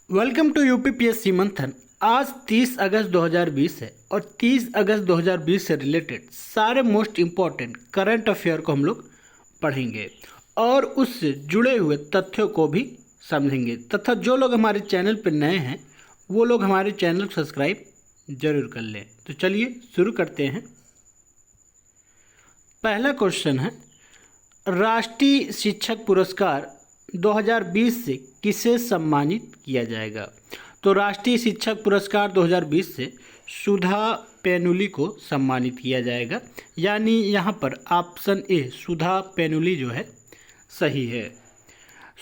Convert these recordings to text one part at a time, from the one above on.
Welcome to UPPSC मंथन। आज 30 अगस्त 2020 है और 30 अगस्त 2020 से रिलेटेड सारे मोस्ट इम्पॉर्टेंट करंट अफेयर को हम लोग पढ़ेंगे और उससे जुड़े हुए तथ्यों को भी समझेंगे। तथा जो लोग हमारे चैनल पर नए हैं वो लोग हमारे चैनल को सब्सक्राइब जरूर कर लें। तो चलिए शुरू करते हैं। पहला क्वेश्चन है, राष्ट्रीय शिक्षक पुरस्कार 2020 से किसे सम्मानित किया जाएगा? तो राष्ट्रीय शिक्षक पुरस्कार 2020 से सुधा पैनुली को सम्मानित किया जाएगा। यानी यहाँ पर ऑप्शन ए सुधा पैनुली जो है सही है।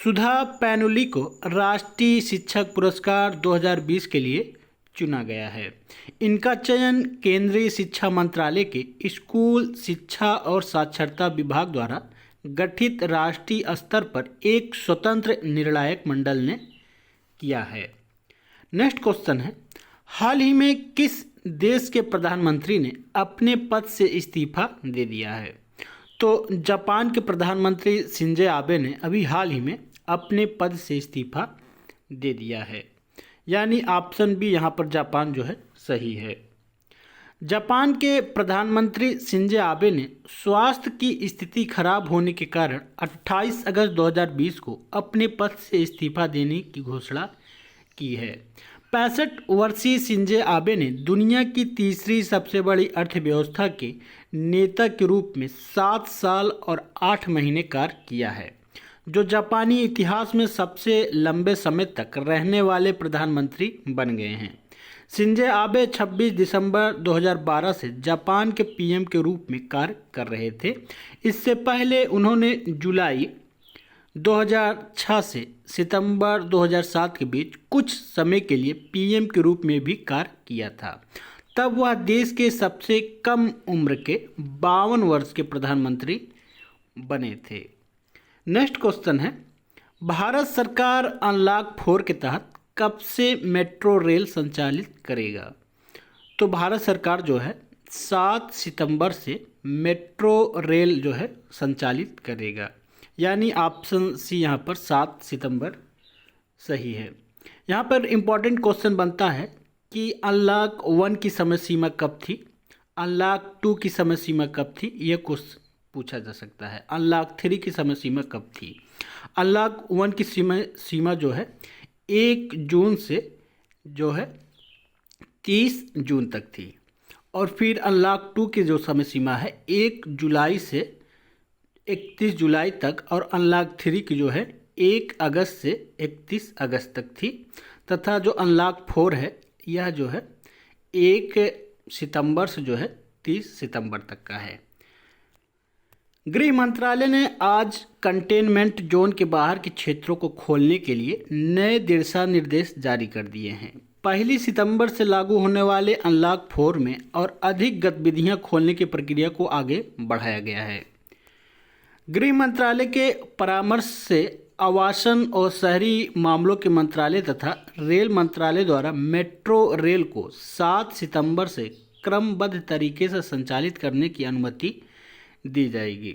सुधा पैनुली को राष्ट्रीय शिक्षक पुरस्कार 2020 के लिए चुना गया है। इनका चयन केंद्रीय शिक्षा मंत्रालय के स्कूल शिक्षा और साक्षरता विभाग द्वारा गठित राष्ट्रीय स्तर पर एक स्वतंत्र निर्णायक मंडल ने किया है। नेक्स्ट क्वेश्चन है, हाल ही में किस देश के प्रधानमंत्री ने अपने पद से इस्तीफा दे दिया है? तो जापान के प्रधानमंत्री शिंजो आबे ने अभी हाल ही में अपने पद से इस्तीफा दे दिया है। यानी ऑप्शन बी यहाँ पर जापान जो है सही है। जापान के प्रधानमंत्री शिंजो आबे ने स्वास्थ्य की स्थिति खराब होने के कारण 28 अगस्त 2020 को अपने पद से इस्तीफा देने की घोषणा की है। 65 वर्षीय शिंजो आबे ने दुनिया की तीसरी सबसे बड़ी अर्थव्यवस्था के नेता के रूप में 7 साल और 8 महीने कार्य किया है, जो जापानी इतिहास में सबसे लंबे समय तक रहने वाले प्रधानमंत्री बन गए हैं। शिंजो आबे 26 दिसंबर 2012 से जापान के पीएम के रूप में कार्य कर रहे थे। इससे पहले उन्होंने जुलाई 2006 से सितंबर 2007 के बीच कुछ समय के लिए पीएम के रूप में भी कार्य किया था। तब वह देश के सबसे कम उम्र के 52 वर्ष के प्रधानमंत्री बने थे। नेक्स्ट क्वेश्चन है, भारत सरकार अनलॉक 4 के तहत कब से मेट्रो रेल संचालित करेगा? तो भारत सरकार जो है 7 सितंबर से मेट्रो रेल जो है संचालित करेगा। यानी ऑप्शन सी यहाँ पर 7 सितंबर सही है। यहाँ पर इम्पॉर्टेंट क्वेश्चन बनता है कि अनलॉक 1 की समय सीमा कब थी, अनलॉक 2 की समय सीमा कब थी, ये क्वेश्चन पूछा जा सकता है। अनलॉक 3 की समय सीमा कब थी? अनलॉक 1 की सीमा जो है 1 जून से जो है 30 जून तक थी और फिर अनलॉक 2 की जो समय सीमा है 1 जुलाई से 31 जुलाई तक और अनलॉक 3 की जो है 1 अगस्त से 31 अगस्त तक थी। तथा जो अनलॉक 4 है यह जो है 1 सितंबर से जो है 30 सितंबर तक का है। गृह मंत्रालय ने आज कंटेनमेंट जोन के बाहर के क्षेत्रों को खोलने के लिए नए दिशा निर्देश जारी कर दिए हैं। 1 सितंबर से लागू होने वाले अनलॉक 4 में और अधिक गतिविधियां खोलने की प्रक्रिया को आगे बढ़ाया गया है। गृह मंत्रालय के परामर्श से आवासन और शहरी मामलों के मंत्रालय तथा रेल मंत्रालय द्वारा मेट्रो रेल को 7 सितंबर से क्रमबद्ध तरीके से संचालित करने की अनुमति दी जाएगी।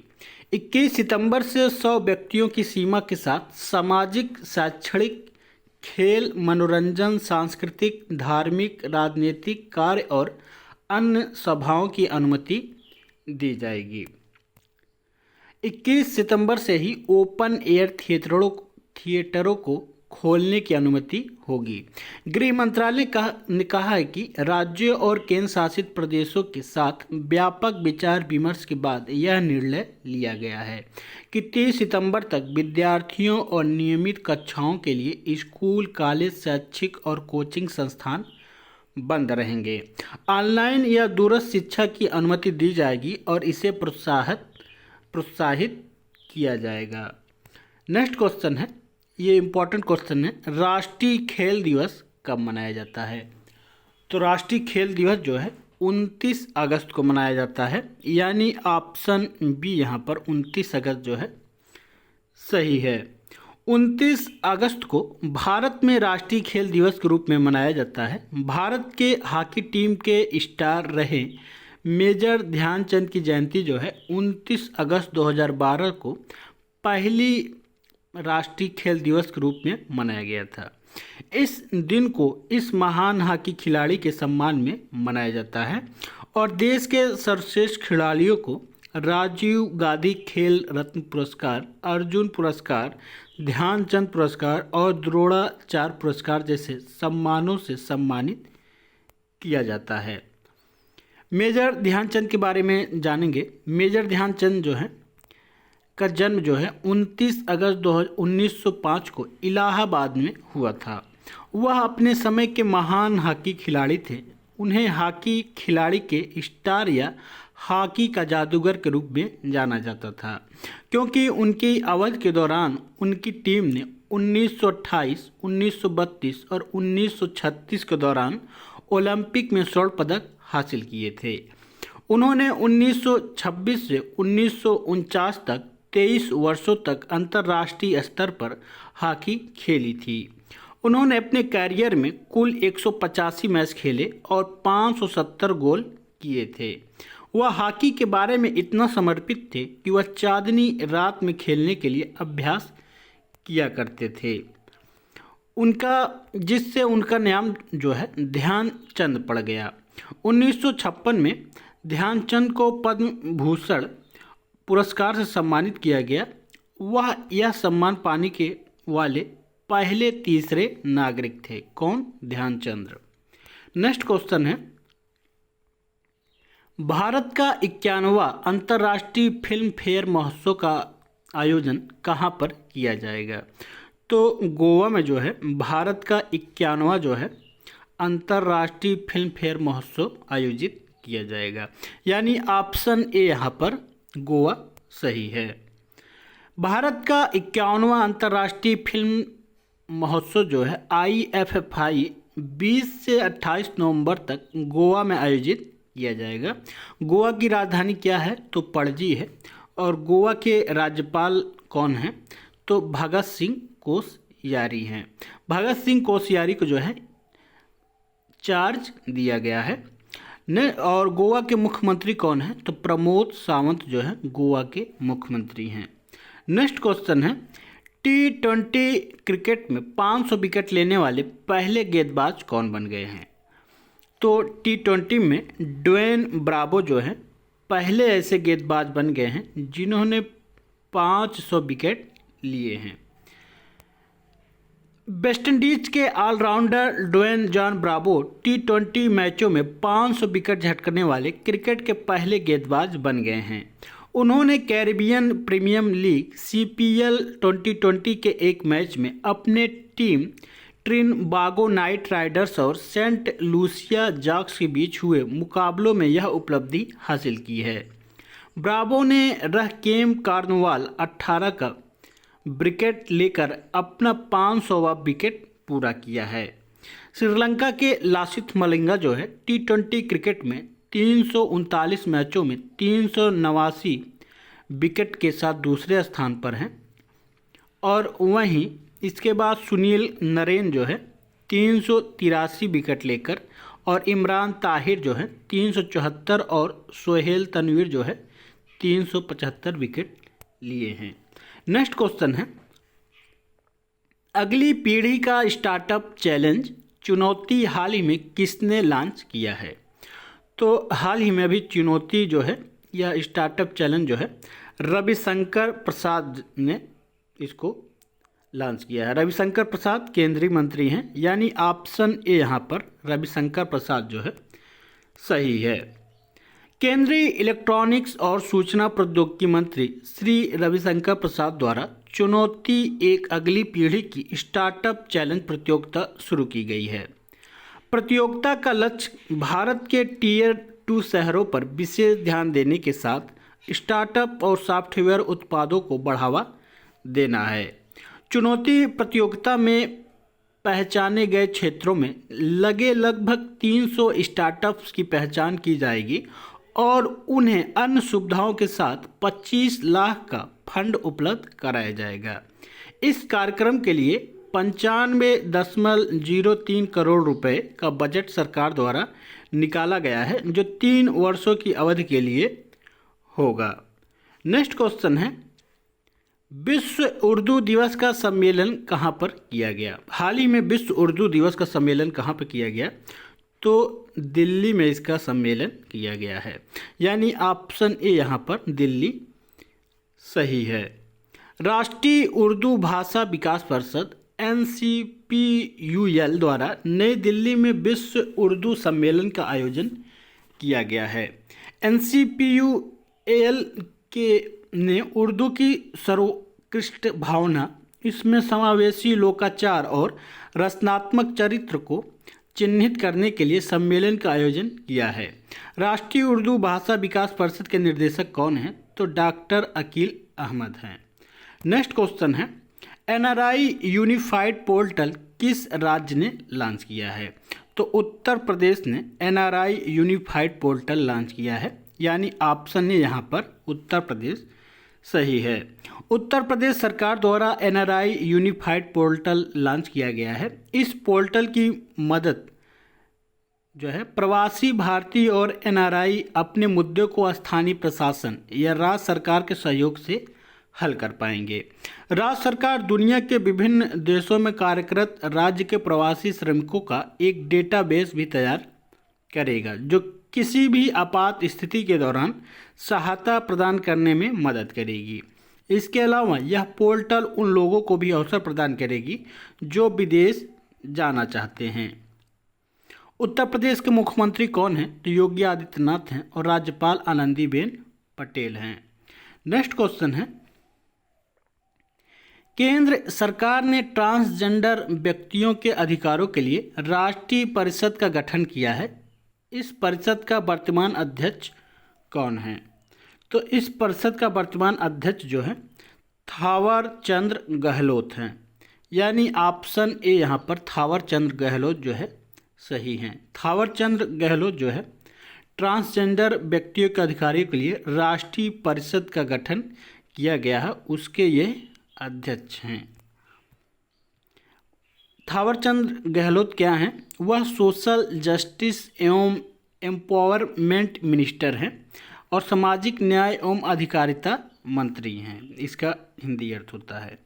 21 सितंबर से 100 व्यक्तियों की सीमा के साथ सामाजिक, शैक्षणिक, खेल, मनोरंजन, सांस्कृतिक, धार्मिक, राजनीतिक कार्य और अन्य सभाओं की अनुमति दी जाएगी। 21 सितंबर से ही ओपन एयर थिएटरों को खोलने की अनुमति होगी। गृह मंत्रालय ने कहा है कि राज्यों और केंद्र शासित प्रदेशों के साथ व्यापक विचार विमर्श के बाद यह निर्णय लिया गया है कि 30 सितंबर तक विद्यार्थियों और नियमित कक्षाओं के लिए स्कूल, कॉलेज, शैक्षिक और कोचिंग संस्थान बंद रहेंगे। ऑनलाइन या दूरस्थ शिक्षा की अनुमति दी जाएगी और इसे प्रोत्साहित किया जाएगा। नेक्स्ट क्वेश्चन है, ये इम्पोर्टेंट क्वेश्चन है, राष्ट्रीय खेल दिवस कब मनाया जाता है? तो राष्ट्रीय खेल दिवस जो है 29 अगस्त को मनाया जाता है। यानी ऑप्शन बी यहाँ पर 29 अगस्त जो है सही है। 29 अगस्त को भारत में राष्ट्रीय खेल दिवस के रूप में मनाया जाता है। भारत के हॉकी टीम के स्टार रहे मेजर ध्यानचंद की जयंती जो है 29 अगस्त 2012 को राष्ट्रीय खेल दिवस के रूप में मनाया गया था। इस दिन को इस महान हॉकी खिलाड़ी के सम्मान में मनाया जाता है और देश के सर्वश्रेष्ठ खिलाड़ियों को राजीव गांधी खेल रत्न पुरस्कार, अर्जुन पुरस्कार, ध्यानचंद पुरस्कार और द्रोणाचार्य पुरस्कार जैसे सम्मानों से सम्मानित किया जाता है। मेजर ध्यानचंद के बारे में जानेंगे। मेजर ध्यानचंद जो है का जन्म जो है 29 अगस्त 1905 को इलाहाबाद में हुआ था। वह अपने समय के महान हॉकी खिलाड़ी थे। उन्हें हॉकी खिलाड़ी के स्टार या हॉकी का जादूगर के रूप में जाना जाता था, क्योंकि उनकी अवधि के दौरान उनकी टीम ने 1928, 1932 और 1936 के दौरान ओलंपिक में स्वर्ण पदक हासिल किए थे। उन्होंने 1926 से 1949 तक 23 वर्षों तक अंतर्राष्ट्रीय स्तर पर हॉकी खेली थी। उन्होंने अपने कैरियर में कुल 185 मैच खेले और 570 गोल किए थे। वह हॉकी के बारे में इतना समर्पित थे कि वह चांदनी रात में खेलने के लिए अभ्यास किया करते थे, जिससे उनका नाम जो है ध्यानचंद पड़ गया। 1956 में ध्यानचंद को पद्म भूषण पुरस्कार से सम्मानित किया गया। वह यह सम्मान पाने के वाले पहले तीसरे नागरिक थे। कौन? ध्यानचंद। नेक्स्ट क्वेश्चन है, भारत का 51वां अंतर्राष्ट्रीय फिल्म फेयर महोत्सव का आयोजन कहाँ पर किया जाएगा? तो गोवा में जो है भारत का 51वां जो है अंतर्राष्ट्रीय फिल्म फेयर महोत्सव आयोजित किया जाएगा, यानी ऑप्शन ए यहाँ पर गोवा सही है। भारत का 51वां अंतर्राष्ट्रीय फिल्म महोत्सव जो है IFFI 20 से 28 नवंबर तक गोवा में आयोजित किया जाएगा। गोवा की राजधानी क्या है? तो पणजी है। और गोवा के राज्यपाल कौन हैं? तो भगत सिंह कोश्यारी हैं। भगत सिंह कोश्यारी को जो है चार्ज दिया गया है ने। और गोवा के मुख्यमंत्री कौन है? तो प्रमोद सावंत जो है गोवा के मुख्यमंत्री हैं। नेक्स्ट क्वेश्चन है, T20 क्रिकेट में 500 विकेट लेने वाले पहले गेंदबाज कौन बन गए हैं? तो T20 में ड्वेन ब्रावो जो है पहले ऐसे गेंदबाज बन गए हैं जिन्होंने 500 विकेट लिए हैं। वेस्टइंडीज के allrounder Dwayne John Bravo T20 मैचों में 500 विकेट झटकने वाले क्रिकेट के पहले गेंदबाज बन गए हैं। उन्होंने कैरिबियन प्रीमियर लीग CPL 2020 के एक मैच में अपने टीम ट्रिनबागो नाइट राइडर्स और सेंट लूसिया जॉक्स के बीच हुए मुकाबलों में यह उपलब्धि हासिल की है। ब्रावो ने रहकेम कार्नवाल 18 का विकेट लेकर अपना 500वां विकेट पूरा किया है। श्रीलंका के लासिथ मलिंगा जो है T20 क्रिकेट में 339 मैचों में 389 विकेट के साथ दूसरे स्थान पर हैं। और वहीं इसके बाद सुनील नरेन जो है 383 विकेट लेकर, और इमरान ताहिर जो है 374 और सोहेल तनवीर जो है 375 विकेट लिए हैं। नेक्स्ट क्वेश्चन है, अगली पीढ़ी का स्टार्टअप चैलेंज चुनौती हाल ही में किसने लॉन्च किया है? तो हाल ही में अभी चुनौती जो है यह स्टार्टअप चैलेंज जो है रविशंकर प्रसाद ने इसको लॉन्च किया है। रविशंकर प्रसाद केंद्रीय मंत्री हैं, यानी ऑप्शन ए यहाँ पर रविशंकर प्रसाद जो है सही है। केंद्रीय इलेक्ट्रॉनिक्स और सूचना प्रौद्योगिकी मंत्री श्री रविशंकर प्रसाद द्वारा चुनौती एक अगली पीढ़ी की स्टार्टअप चैलेंज प्रतियोगिता शुरू की गई है। प्रतियोगिता का लक्ष्य भारत के Tier 2 शहरों पर विशेष ध्यान देने के साथ स्टार्टअप और सॉफ्टवेयर उत्पादों को बढ़ावा देना है। चुनौती प्रतियोगिता में पहचाने गए क्षेत्रों में लगे लगभग 300 स्टार्टअप्स की पहचान की जाएगी और उन्हें अन्य सुविधाओं के साथ 25 लाख का फंड उपलब्ध कराया जाएगा। इस कार्यक्रम के लिए 95.03 करोड़ रुपए का बजट सरकार द्वारा निकाला गया है, जो 3 वर्षों की अवधि के लिए होगा। नेक्स्ट क्वेश्चन है, विश्व उर्दू दिवस का सम्मेलन कहाँ पर किया गया? हाल ही में विश्व उर्दू दिवस का सम्मेलन कहाँ पर किया गया? तो दिल्ली में इसका सम्मेलन किया गया है, यानी ऑप्शन ए यहाँ पर दिल्ली सही है। राष्ट्रीय उर्दू भाषा विकास परिषद NCPUL द्वारा नई दिल्ली में विश्व उर्दू सम्मेलन का आयोजन किया गया है। NCPUL ने उर्दू की सर्वोत्कृष्ट भावना, इसमें समावेशी लोकाचार और रचनात्मक चरित्र को चिन्हित करने के लिए सम्मेलन का आयोजन किया है। राष्ट्रीय उर्दू भाषा विकास परिषद के निर्देशक कौन हैं? तो डॉक्टर अकील अहमद हैं। नेक्स्ट क्वेश्चन है, NRI यूनिफाइड पोर्टल किस राज्य ने लॉन्च किया है? तो उत्तर प्रदेश ने NRI यूनिफाइड पोर्टल लॉन्च किया है, यानी ऑप्शन ए यहाँ पर उत्तर प्रदेश सही है। उत्तर प्रदेश सरकार द्वारा NRI यूनिफाइड पोर्टल लॉन्च किया गया है। इस पोर्टल की मदद जो है प्रवासी भारतीय और NRI अपने मुद्दों को स्थानीय प्रशासन या राज्य सरकार के सहयोग से हल कर पाएंगे। राज्य सरकार दुनिया के विभिन्न देशों में कार्यरत राज्य के प्रवासी श्रमिकों का एक डेटाबेस भी तैयार करेगा, जो किसी भी आपात स्थिति के दौरान सहायता प्रदान करने में मदद करेगी। इसके अलावा यह पोर्टल उन लोगों को भी अवसर प्रदान करेगी जो विदेश जाना चाहते हैं। उत्तर प्रदेश के मुख्यमंत्री कौन हैं? तो योगी आदित्यनाथ हैं और राज्यपाल आनंदीबेन पटेल हैं। नेक्स्ट क्वेश्चन है, केंद्र सरकार ने ट्रांसजेंडर व्यक्तियों के अधिकारों के लिए राष्ट्रीय परिषद का गठन किया है। इस परिषद का वर्तमान अध्यक्ष कौन है? तो इस परिषद का वर्तमान अध्यक्ष जो है थावर चंद गहलोत हैं, यानी ऑप्शन ए यहाँ पर थावर चंद गहलोत जो है सही हैं। थावर चंद गहलोत जो है ट्रांसजेंडर व्यक्तियों के अधिकारों के लिए राष्ट्रीय परिषद का गठन किया गया है, उसके ये अध्यक्ष हैं। थावरचंद गहलोत क्या हैं? वह सोशल जस्टिस एवं एम्पावरमेंट मिनिस्टर हैं और सामाजिक न्याय एवं अधिकारिता मंत्री हैं, इसका हिंदी अर्थ होता है।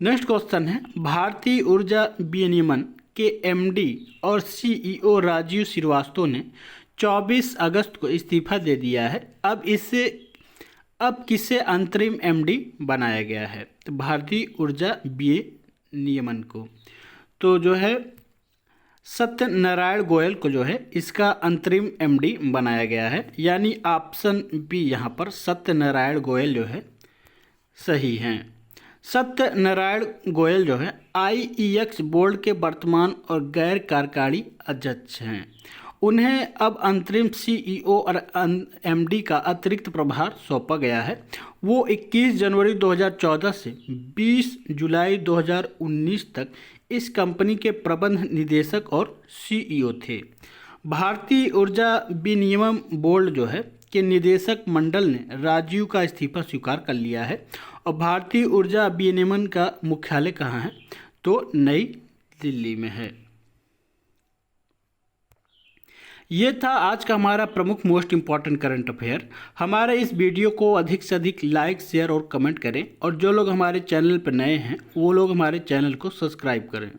नेक्स्ट क्वेश्चन है, भारतीय ऊर्जा विनियमन के MD और CEO राजीव श्रीवास्तव ने 24 अगस्त को इस्तीफा दे दिया है। अब किसे अंतरिम MD बनाया गया है? तो भारतीय ऊर्जा विनियमन को तो जो है सत्यनारायण गोयल को जो है इसका अंतरिम MD बनाया गया है, यानी ऑप्शन बी यहाँ पर सत्यनारायण गोयल जो है सही हैं। सत्यनारायण गोयल जो है IEX बोर्ड के वर्तमान और गैर कार्यकारी अध्यक्ष हैं। उन्हें अब अंतरिम CEO और MD का अतिरिक्त प्रभार सौंपा गया है। वो 21 जनवरी 2014 से 20 जुलाई 2019 तक इस कंपनी के प्रबंध निदेशक और CEO थे। भारतीय ऊर्जा विनियमन बोर्ड जो है के निदेशक मंडल ने राजीव का इस्तीफा स्वीकार कर लिया है। और भारतीय ऊर्जा विनियमन का मुख्यालय कहाँ है? तो नई दिल्ली में है। ये था आज का हमारा प्रमुख मोस्ट इम्पॉर्टेंट करंट अफेयर। हमारे इस वीडियो को अधिक से अधिक लाइक, शेयर और कमेंट करें, और जो लोग हमारे चैनल पर नए हैं वो लोग हमारे चैनल को सब्सक्राइब करें।